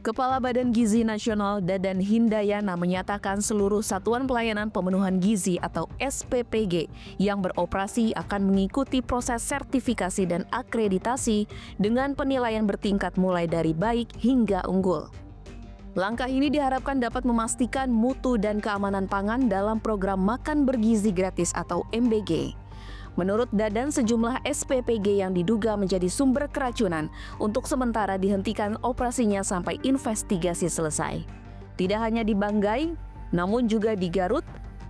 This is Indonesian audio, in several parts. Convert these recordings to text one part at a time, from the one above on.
Kepala Badan Gizi Nasional Dadan Hindayana menyatakan seluruh Satuan Pelayanan Pemenuhan Gizi atau SPPG yang beroperasi akan mengikuti proses sertifikasi dan akreditasi dengan penilaian bertingkat mulai dari baik hingga unggul. Langkah ini diharapkan dapat memastikan mutu dan keamanan pangan dalam program Makan Bergizi Gratis atau MBG. Menurut Dadan, sejumlah SPPG yang diduga menjadi sumber keracunan untuk sementara dihentikan operasinya sampai investigasi selesai. Tidak hanya di Banggai, namun juga di Garut,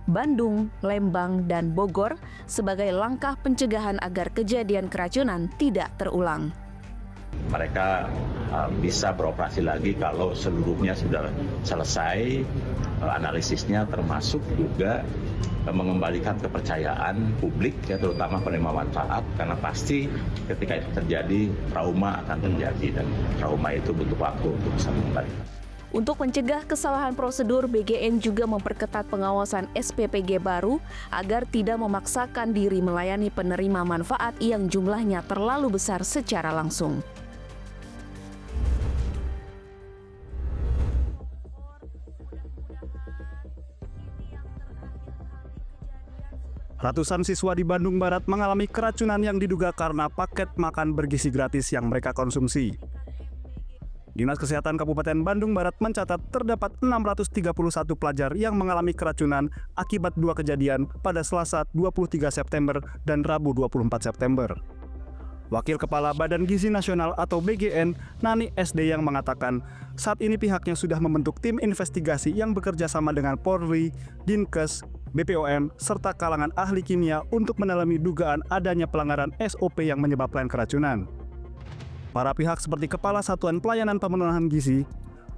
Bandung, Lembang, dan Bogor sebagai langkah pencegahan agar kejadian keracunan tidak terulang. Mereka bisa beroperasi lagi kalau seluruhnya sudah selesai analisisnya, termasuk juga mengembalikan kepercayaan publik, ya, terutama penerima manfaat, karena pasti ketika itu terjadi trauma akan terjadi dan trauma itu butuh waktu untuk bisa mengembalikan. Untuk mencegah kesalahan prosedur, BGN juga memperketat pengawasan SPPG baru agar tidak memaksakan diri melayani penerima manfaat yang jumlahnya terlalu besar secara langsung. Ratusan siswa di Bandung Barat mengalami keracunan yang diduga karena paket makan bergizi gratis yang mereka konsumsi. Dinas Kesehatan Kabupaten Bandung Barat mencatat terdapat 631 pelajar yang mengalami keracunan akibat dua kejadian pada Selasa 23 September dan Rabu 24 September. Wakil Kepala Badan Gizi Nasional atau BGN, Nani SD yang mengatakan saat ini pihaknya sudah membentuk tim investigasi yang bekerja sama dengan Polri, Dinkes, BPOM, serta kalangan ahli kimia untuk mendalami dugaan adanya pelanggaran SOP yang menyebabkan keracunan. Para pihak seperti Kepala Satuan Pelayanan Pemenuhan Gizi,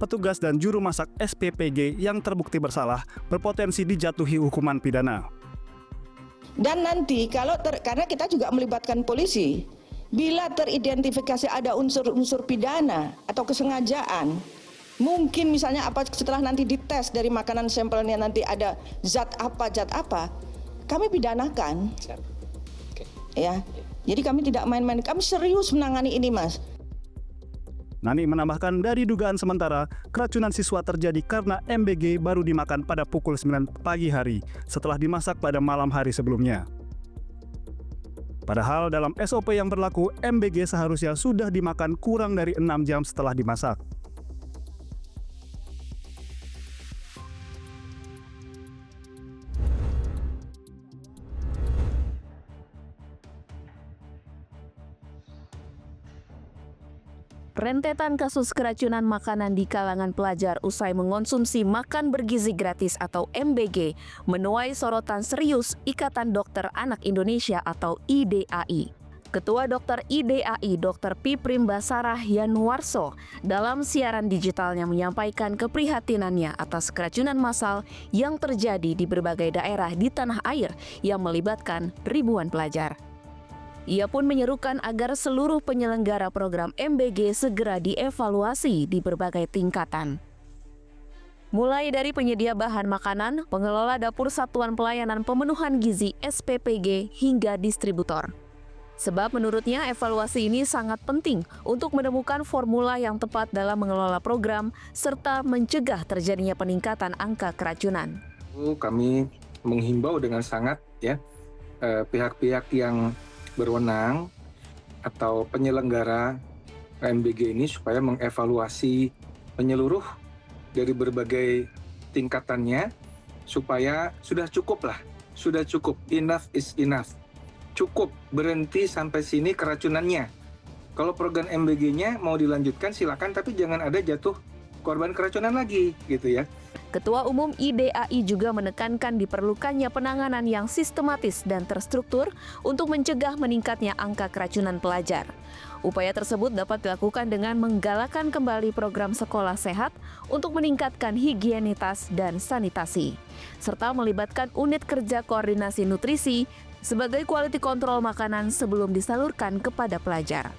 petugas dan juru masak SPPG yang terbukti bersalah berpotensi dijatuhi hukuman pidana. Dan nanti karena kita juga melibatkan polisi, bila teridentifikasi ada unsur-unsur pidana atau kesengajaan, mungkin misalnya setelah nanti dites dari makanan sampelnya nanti ada zat apa, kami pidanakan. Ya, jadi kami tidak main-main, kami serius menangani ini, Mas. Nani menambahkan dari dugaan sementara, keracunan siswa terjadi karena MBG baru dimakan pada pukul 9 pagi hari setelah dimasak pada malam hari sebelumnya. Padahal dalam SOP yang berlaku, MBG seharusnya sudah dimakan kurang dari 6 jam setelah dimasak. Rentetan kasus keracunan makanan di kalangan pelajar usai mengonsumsi makan bergizi gratis atau MBG menuai sorotan serius Ikatan Dokter Anak Indonesia atau IDAI. Ketua Dokter IDAI Dr. Piprim Basarah Yanuarso dalam siaran digitalnya menyampaikan keprihatinannya atas keracunan massal yang terjadi di berbagai daerah di tanah air yang melibatkan ribuan pelajar. Ia pun menyerukan agar seluruh penyelenggara program MBG segera dievaluasi di berbagai tingkatan. Mulai dari penyedia bahan makanan, pengelola dapur Satuan Pelayanan Pemenuhan Gizi SPPG hingga distributor. Sebab menurutnya evaluasi ini sangat penting untuk menemukan formula yang tepat dalam mengelola program serta mencegah terjadinya peningkatan angka keracunan. Kami menghimbau dengan sangat pihak-pihak yang berwenang atau penyelenggara MBG ini supaya mengevaluasi menyeluruh dari berbagai tingkatannya supaya sudah cukup, enough is enough, cukup, berhenti sampai sini keracunannya. Kalau program MBG-nya mau dilanjutkan silakan, tapi jangan ada jatuh korban keracunan lagi gitu ya. Ketua Umum IDAI juga menekankan diperlukannya penanganan yang sistematis dan terstruktur untuk mencegah meningkatnya angka keracunan pelajar. Upaya tersebut dapat dilakukan dengan menggalakkan kembali program sekolah sehat untuk meningkatkan higienitas dan sanitasi, serta melibatkan unit kerja koordinasi nutrisi sebagai quality control makanan sebelum disalurkan kepada pelajar.